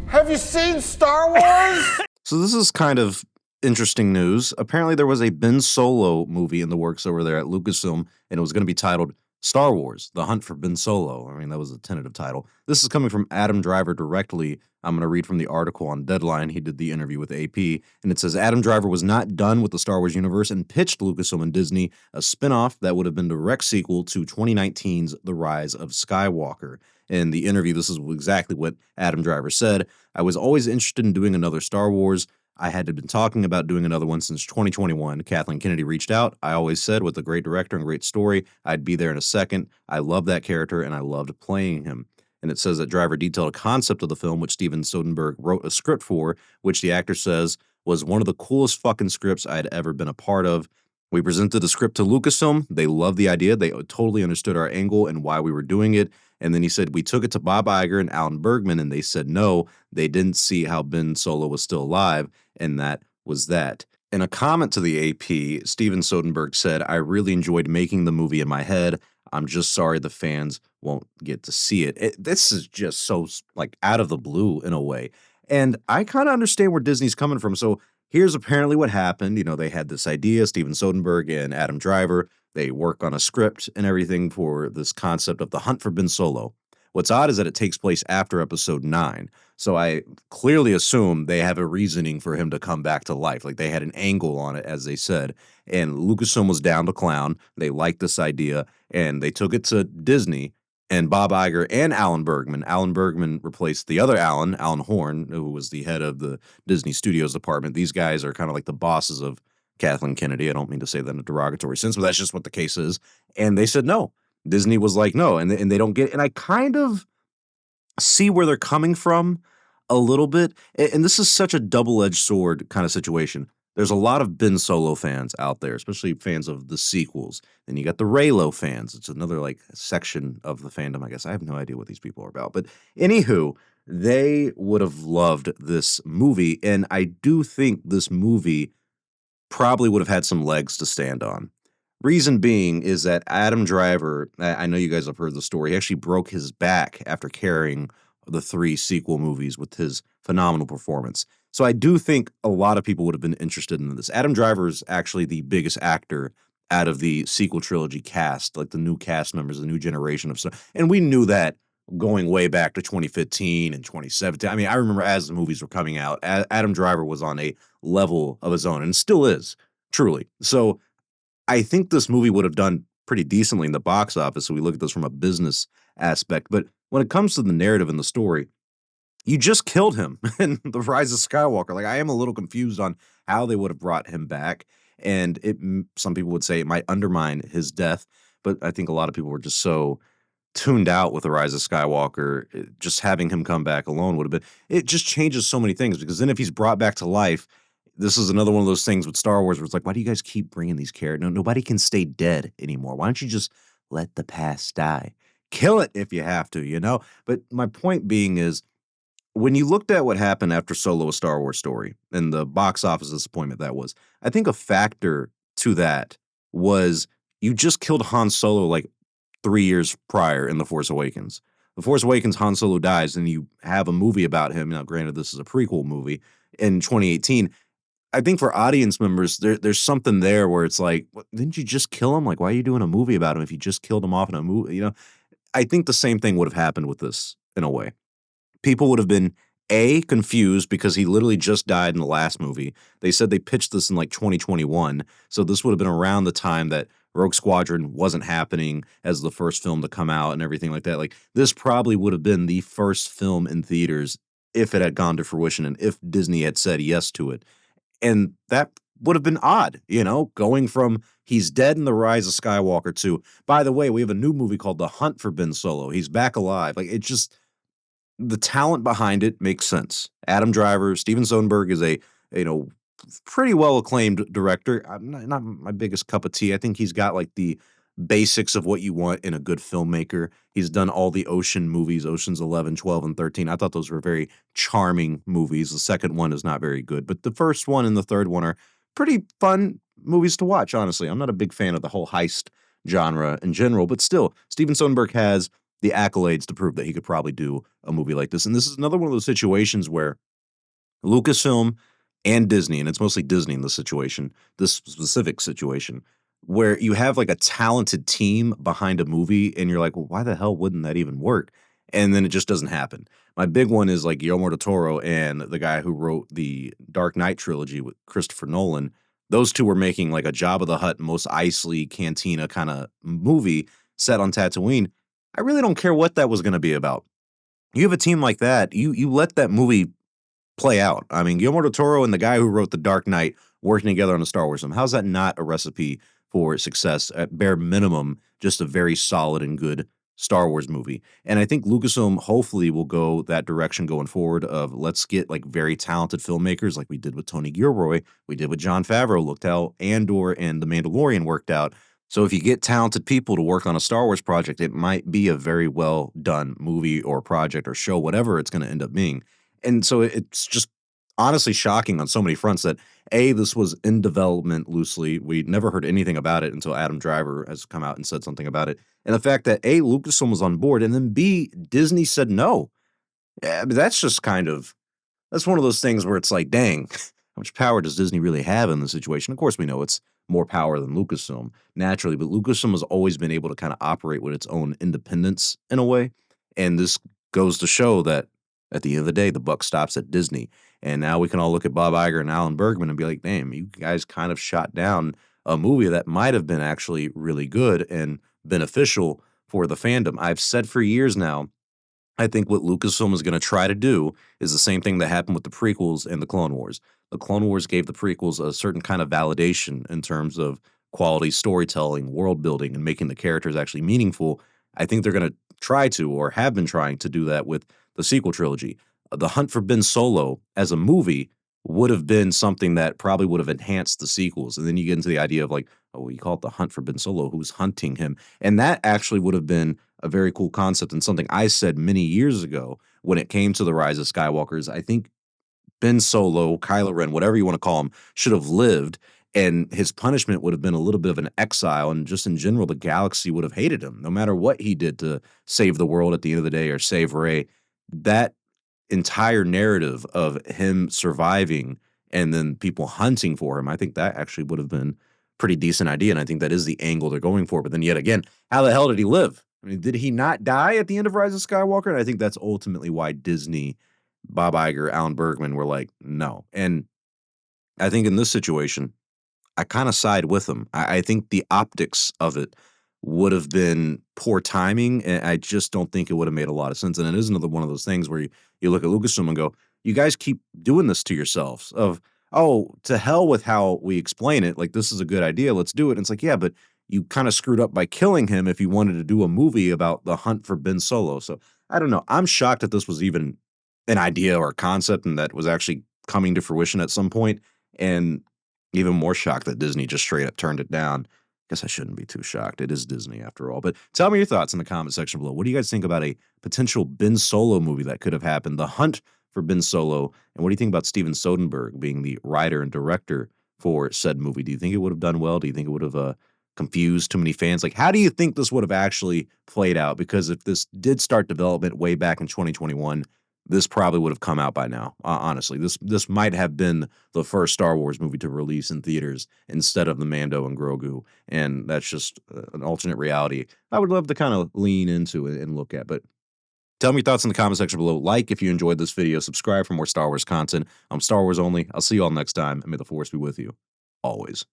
Have you seen Star Wars? So this is kind of interesting news. Apparently there was a Ben Solo movie in the works over there at Lucasfilm, and it was going to be titled Star Wars: The Hunt for Ben Solo. I mean, that was a tentative title. This is coming from Adam Driver directly. I'm going to read from the article on Deadline. He did the interview with AP, and it says Adam Driver was not done with the Star Wars universe and pitched Lucasfilm and Disney a spin-off that would have been the direct sequel to 2019's The Rise of Skywalker. In the interview, this is exactly what Adam Driver said. I was always interested in doing another Star Wars. I had been talking about doing another one since 2021. Kathleen Kennedy reached out. I always said with a great director and great story, I'd be there in a second. I love that character and I loved playing him. And it says that Driver detailed a concept of the film, which Steven Soderbergh wrote a script for, which the actor says was one of the coolest fucking scripts I'd ever been a part of. We presented the script to Lucasfilm. They loved the idea. They totally understood our angle and why we were doing it. And then he said, we took it to Bob Iger and Alan Bergman, and they said no, they didn't see how Ben Solo was still alive, and that was that. In a comment to the AP, Steven Soderbergh said, I really enjoyed making the movie in my head. I'm just sorry the fans won't get to see it. This is just so, like, out of the blue in a way. And I kind of understand where Disney's coming from. So here's apparently what happened. You know, they had this idea, Steven Soderbergh and Adam Driver. They work on a script and everything for this concept of the hunt for Ben Solo. What's odd is that it takes place after episode 9. So I clearly assume they have a reasoning for him to come back to life. Like they had an angle on it, as they said. And Lucasfilm was down to clown. They liked this idea and they took it to Disney. And Bob Iger and Alan Bergman. Alan Bergman replaced the other Alan Horn, who was the head of the Disney Studios department. These guys are kind of like the bosses of Kathleen Kennedy. I don't mean to say that in a derogatory sense, but that's just what the case is. And they said no. Disney was like, no, and they don't get, and I kind of see where they're coming from a little bit. And this is such a double-edged sword kind of situation. There's a lot of Ben Solo fans out there, especially fans of the sequels. Then you got the Reylo fans. It's another like section of the fandom, I guess. I have no idea what these people are about. But anywho, they would have loved this movie. And I do think this movie probably would have had some legs to stand on. Reason being is that Adam Driver, I know you guys have heard the story, he actually broke his back after carrying the 3 sequel movies with his phenomenal performance. So I do think a lot of people would have been interested in this. Adam Driver is actually the biggest actor out of the sequel trilogy cast, like the new cast members, the new generation of stuff. And we knew that going way back to 2015 and 2017. I mean, I remember as the movies were coming out, Adam Driver was on a level of his own and still is, truly. So I think this movie would have done pretty decently in the box office. So we look at this from a business aspect. But when it comes to the narrative and the story, you just killed him in The Rise of Skywalker. Like, I am a little confused on how they would have brought him back. And some people would say it might undermine his death. But I think a lot of people were just so tuned out with The Rise of Skywalker. Just having him come back alone would have been, it just changes so many things. Because then if he's brought back to life, this is another one of those things with Star Wars where it's like, why do you guys keep bringing these characters? No, nobody can stay dead anymore. Why don't you just let the past die? Kill it if you have to, you know? But my point being is, when you looked at what happened after Solo: A Star Wars Story and the box office disappointment that was, I think a factor to that was you just killed Han Solo like 3 years prior in The Force Awakens. The Force Awakens, Han Solo dies, and you have a movie about him. Now, granted, this is a prequel movie in 2018. I think for audience members, there's something there where it's like, what, didn't you just kill him? Like, why are you doing a movie about him if you just killed him off in a movie? You know, I think the same thing would have happened with this in a way. People would have been, A, confused because he literally just died in the last movie. They said they pitched this in like 2021. So this would have been around the time that Rogue Squadron wasn't happening as the first film to come out and everything like that. Like, this probably would have been the first film in theaters if it had gone to fruition and if Disney had said yes to it. And that would have been odd, you know, going from he's dead in The Rise of Skywalker to, by the way, we have a new movie called The Hunt for Ben Solo. He's back alive. Like, it just, the talent behind it makes sense. Adam Driver, Steven Soderbergh is a, you know, pretty well acclaimed director. I'm not my biggest cup of tea. I think he's got like the basics of what you want in a good filmmaker. He's done all the Ocean movies, Oceans 11, 12, and 13. I thought those were very charming movies. The second one is not very good, but the first one and the third one are pretty fun movies to watch, honestly. I'm not a big fan of the whole heist genre in general, but still, Steven Soderbergh has the accolades to prove that he could probably do a movie like this. And this is another one of those situations where Lucasfilm and Disney, and it's mostly Disney in this situation, this specific situation, where you have like a talented team behind a movie, and you're like, well, why the hell wouldn't that even work? And then it just doesn't happen. My big one is like Guillermo del Toro and the guy who wrote the Dark Knight trilogy with Christopher Nolan. Those two were making like a Jabba the Hutt, Mos Eisley Cantina kind of movie set on Tatooine. I really don't care what that was going to be about. You have a team like that, you let that movie play out. I mean, Guillermo del Toro and the guy who wrote The Dark Knight working together on a Star Wars film. How's that not a recipe for success? At bare minimum, just a very solid and good Star Wars movie. And I think Lucasfilm hopefully will go that direction going forward of let's get like very talented filmmakers like we did with Tony Gilroy, we did with Jon Favreau, looked how Andor and The Mandalorian worked out. So if you get talented people to work on a Star Wars project, it might be a very well done movie or project or show, whatever it's going to end up being. And so it's just honestly shocking on so many fronts that A, this was in development loosely. We never heard anything about it until Adam Driver has come out and said something about it. And the fact that A, Lucasfilm was on board, and then B, Disney said no. That's just that's one of those things where it's like, dang, how much power does Disney really have in the situation? Of course, we know it's more power than Lucasfilm, naturally, but Lucasfilm has always been able to kind of operate with its own independence in a way. And this goes to show that at the end of the day, the buck stops at Disney. And now we can all look at Bob Iger and Alan Bergman and be like, damn, you guys kind of shot down a movie that might have been actually really good and beneficial for the fandom. I've said for years now, I think what Lucasfilm is going to try to do is the same thing that happened with the prequels and the Clone Wars. The Clone Wars gave the prequels a certain kind of validation in terms of quality storytelling, world building, and making the characters actually meaningful. I think they're going to try to, or have been trying to do that with the sequel trilogy. The Hunt for Ben Solo as a movie would have been something that probably would have enhanced the sequels. And then you get into the idea of like, oh, we call it the Hunt for Ben Solo, who's hunting him. And that actually would have been a very cool concept and something I said many years ago when it came to the Rise of Skywalkers. I think Ben Solo, Kylo Ren, whatever you want to call him, should have lived, and his punishment would have been a little bit of an exile, and just in general, the galaxy would have hated him, no matter what he did to save the world at the end of the day or save Rey. That entire narrative of him surviving and then people hunting for him, I think that actually would have been pretty decent idea, and I think that is the angle they're going for. But then yet again, how the hell did he live? I mean, did he not die at the end of Rise of Skywalker? And I think that's ultimately why Disney, Bob Iger, Alan Bergman were like, no. And I think in this situation, I kind of side with them. I think the optics of it would have been poor timing, and I just don't think it would have made a lot of sense. And it is another one of those things where you look at Lucasfilm and go, you guys keep doing this to yourselves of, oh, to hell with how we explain it. Like, this is a good idea. Let's do it. And it's like, yeah, but you kind of screwed up by killing him if you wanted to do a movie about the hunt for Ben Solo. So I don't know. I'm shocked that this was even an idea or a concept and that was actually coming to fruition at some point. And even more shocked that Disney just straight up turned it down. Guess I shouldn't be too shocked. It is Disney after all. But tell me your thoughts in the comment section below. What do you guys think about a potential Ben Solo movie that could have happened? The Hunt for Ben Solo. And what do you think about Steven Soderbergh being the writer and director for said movie? Do you think it would have done well? Do you think it would have confused too many fans? Like, how do you think this would have actually played out? Because if this did start development way back in 2021, this probably would have come out by now. Honestly, this might have been the first Star Wars movie to release in theaters instead of the Mando and Grogu, and that's just an alternate reality I would love to kind of lean into it and look at. But tell me your thoughts in the comment section below. Like if you enjoyed this video, subscribe for more Star Wars content. I'm Star Wars only. I'll see you all next time, and may the Force be with you always.